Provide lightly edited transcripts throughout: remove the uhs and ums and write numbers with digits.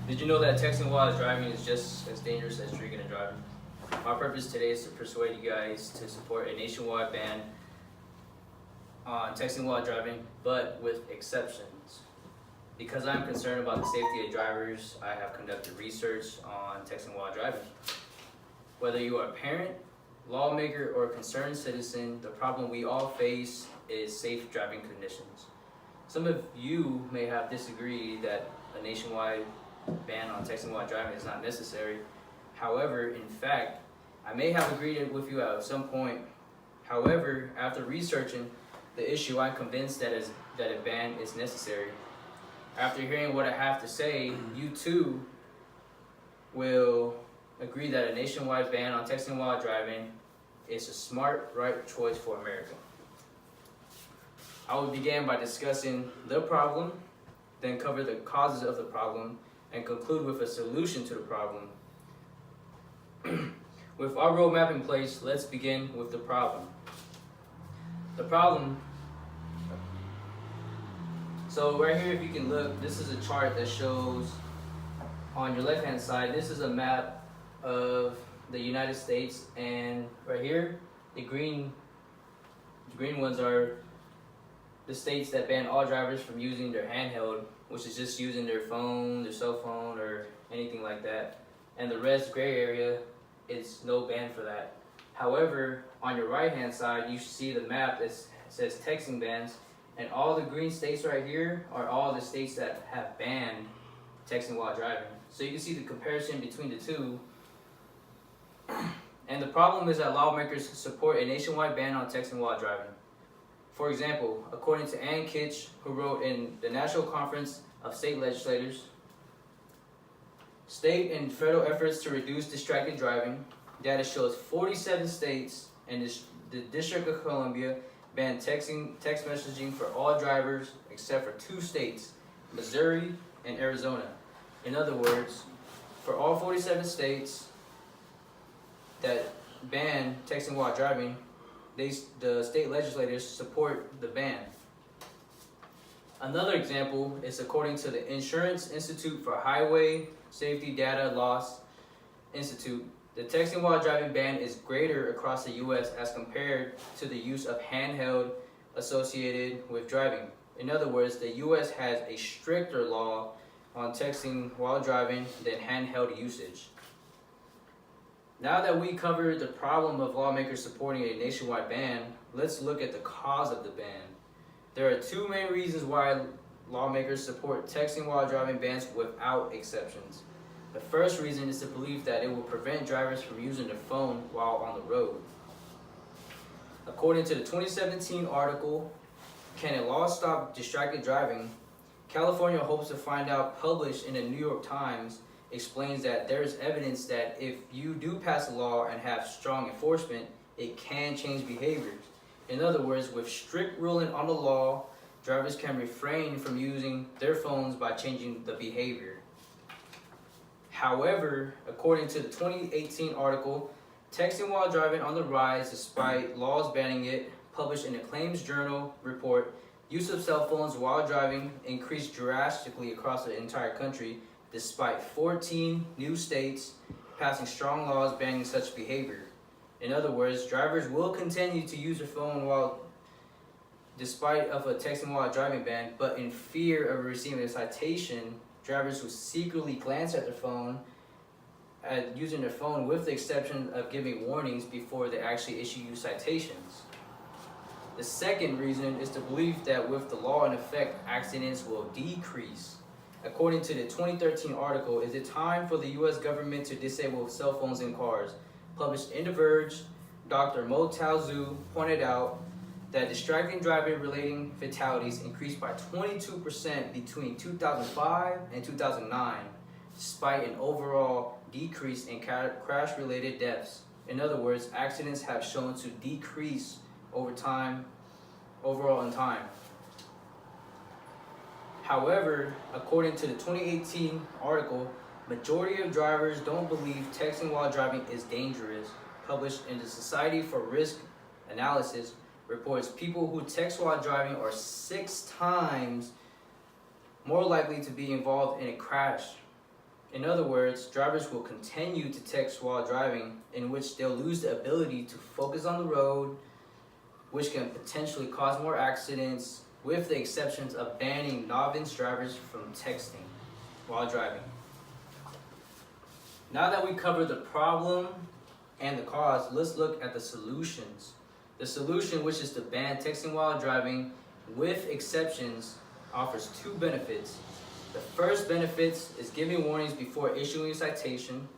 Did you know that texting while driving is just as dangerous as drinking and driving? My purpose today is to persuade you guys to support a nationwide ban on texting while driving, but with exceptions. Because I'm concerned about the safety of drivers, I have conducted research on texting while driving. Whether you are a parent, lawmaker, or concerned citizen, the problem we all face is safe driving conditions. Some of you may have disagreed that a nationwide ban on texting while driving is not necessary. However, in fact, I may have agreed with you at some point. However, after researching the issue, I'm convinced that a ban is necessary. After hearing what I have to say, you too will agree that a nationwide ban on texting while driving is a smart, right choice for America. I will begin by discussing the problem, then cover the causes of the problem, and conclude with a solution to the problem. With our roadmap in place, let's begin with the problem. The problem. So right here, if you can look, this is a chart that shows on your left-hand side, this is a map of the United States, and right here, the green ones are the states that ban all drivers from using their handheld, which is just using their phone, their cell phone, or anything like that. And the red gray area is no ban for that. However, on your right-hand side, you see the map that says texting bans, and all the green states right here are all the states that have banned texting while driving. So you can see the comparison between the two. And the problem is that lawmakers support a nationwide ban on texting while driving. For example, according to Ann Kitch, who wrote in the National Conference of State Legislators, state and federal efforts to reduce distracted driving, data shows 47 states and the District of Columbia banned text messaging for all drivers except for 2 states, Missouri and Arizona. In other words, for all 47 states that ban texting while driving, the state legislators support the ban. Another example is according to the Insurance Institute for Highway Safety Data Loss Institute, the texting while driving ban is greater across the U.S. as compared to the use of handheld associated with driving. In other words, the U.S. has a stricter law on texting while driving than handheld usage. Now that we covered the problem of lawmakers supporting a nationwide ban, let's look at the cause of the ban. There are 2 main reasons why lawmakers support texting while driving bans without exceptions. The first reason is the belief that it will prevent drivers from using their phone while on the road. According to the 2017 article, Can a Law Stop Distracted Driving? California hopes to find out, published in the New York Times, explains that there is evidence that if you do pass a law and have strong enforcement, it can change behaviors. In other words, with strict ruling on the law, drivers can refrain from using their phones by changing the behavior. However, according to the 2018 article, texting while driving on the rise despite laws banning it, published in the Claims Journal report, use of cell phones while driving increased drastically across the entire country despite 14 new states passing strong laws banning such behavior. In other words, drivers will continue to use their phone despite of a texting while driving ban, but in fear of receiving a citation, drivers will secretly glance at their phone, using their phone with the exception of giving warnings before they actually issue you citations. The second reason is the belief that with the law in effect, accidents will decrease. According to the 2013 article, Is It Time for the U.S. Government to Disable Cell Phones in Cars? Published in The Verge, Dr. Mo Zhu pointed out that distracting driving relating fatalities increased by 22% between 2005 and 2009, despite an overall decrease in crash-related deaths. In other words, accidents have shown to decrease overall in time. However, according to the 2018 article, majority of drivers don't believe texting while driving is dangerous. Published in the Society for Risk Analysis, reports people who text while driving are 6 times more likely to be involved in a crash. In other words, drivers will continue to text while driving, in which they'll lose the ability to focus on the road, which can potentially cause more accidents, with the exceptions of banning novice drivers from texting while driving. Now that we covered the problem and the cause, let's look at the solutions. The solution, which is to ban texting while driving with exceptions, offers two benefits. The first benefit is giving warnings before issuing a citation.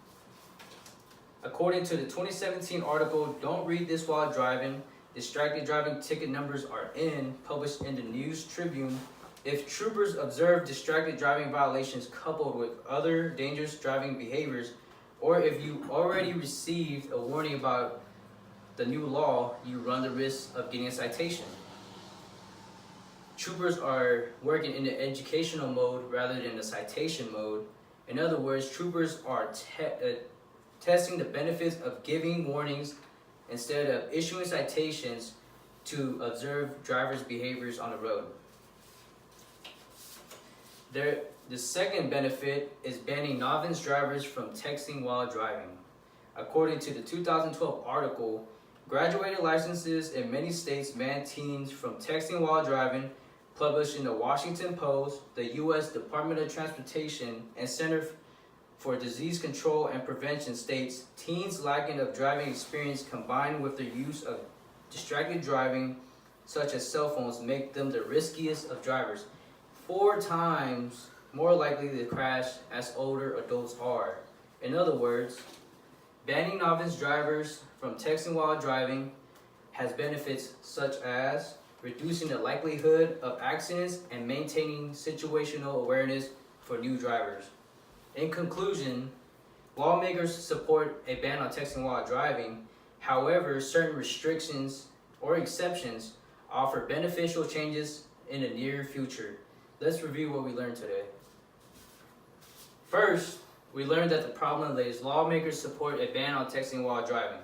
According to the 2017 article, Don't Read This While Driving, distracted driving ticket numbers are in, published in the News Tribune. If troopers observe distracted driving violations coupled with other dangerous driving behaviors, or if you already received a warning about the new law, you run the risk of getting a citation. Troopers are working in the educational mode rather than the citation mode. In other words, troopers are testing the benefits of giving warnings instead of issuing citations to observe drivers' behaviors on the road. The second benefit is banning novice drivers from texting while driving. According to the 2012 article, graduated licenses in many states ban teens from texting while driving, published in the Washington Post. The U.S. Department of Transportation and Center for Disease Control and Prevention states teens lacking of driving experience combined with their use of distracted driving, such as cell phones, make them the riskiest of drivers, 4 times more likely to crash as older adults are. In other words, banning novice drivers from texting while driving has benefits such as reducing the likelihood of accidents and maintaining situational awareness for new drivers. In conclusion, lawmakers support a ban on texting while driving. However, certain restrictions or exceptions offer beneficial changes in the near future. Let's review what we learned today. First, we learned that the problem lays lawmakers support a ban on texting while driving.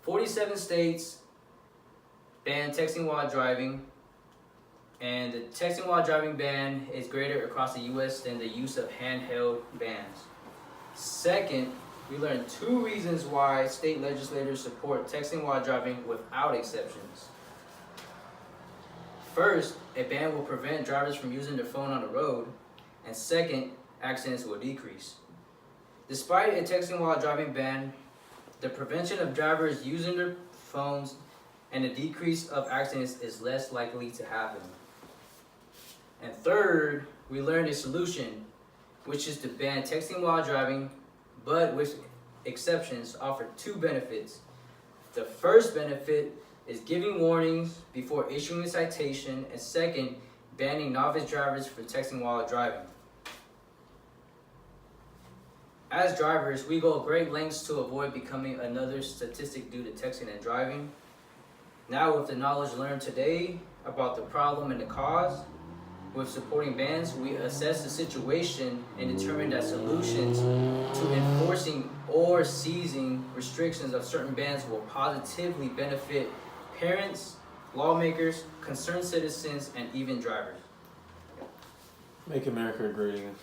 47 states ban texting while driving, and the texting while driving ban is greater across the U.S. than the use of handheld bans. Second, we learned 2 reasons why state legislators support texting while driving without exceptions. First, a ban will prevent drivers from using their phone on the road, and second, accidents will decrease. Despite a texting while driving ban, the prevention of drivers using their phones and the decrease of accidents is less likely to happen. And third, we learned a solution, which is to ban texting while driving, but with exceptions, offer 2 benefits. The first benefit is giving warnings before issuing a citation, and second, banning novice drivers from texting while driving. As drivers, we go great lengths to avoid becoming another statistic due to texting and driving. Now, with the knowledge learned today about the problem and the cause, with supporting bans, we assess the situation and determine that solutions to enforcing or seizing restrictions of certain bans will positively benefit parents, lawmakers, concerned citizens, and even drivers. Make America great again.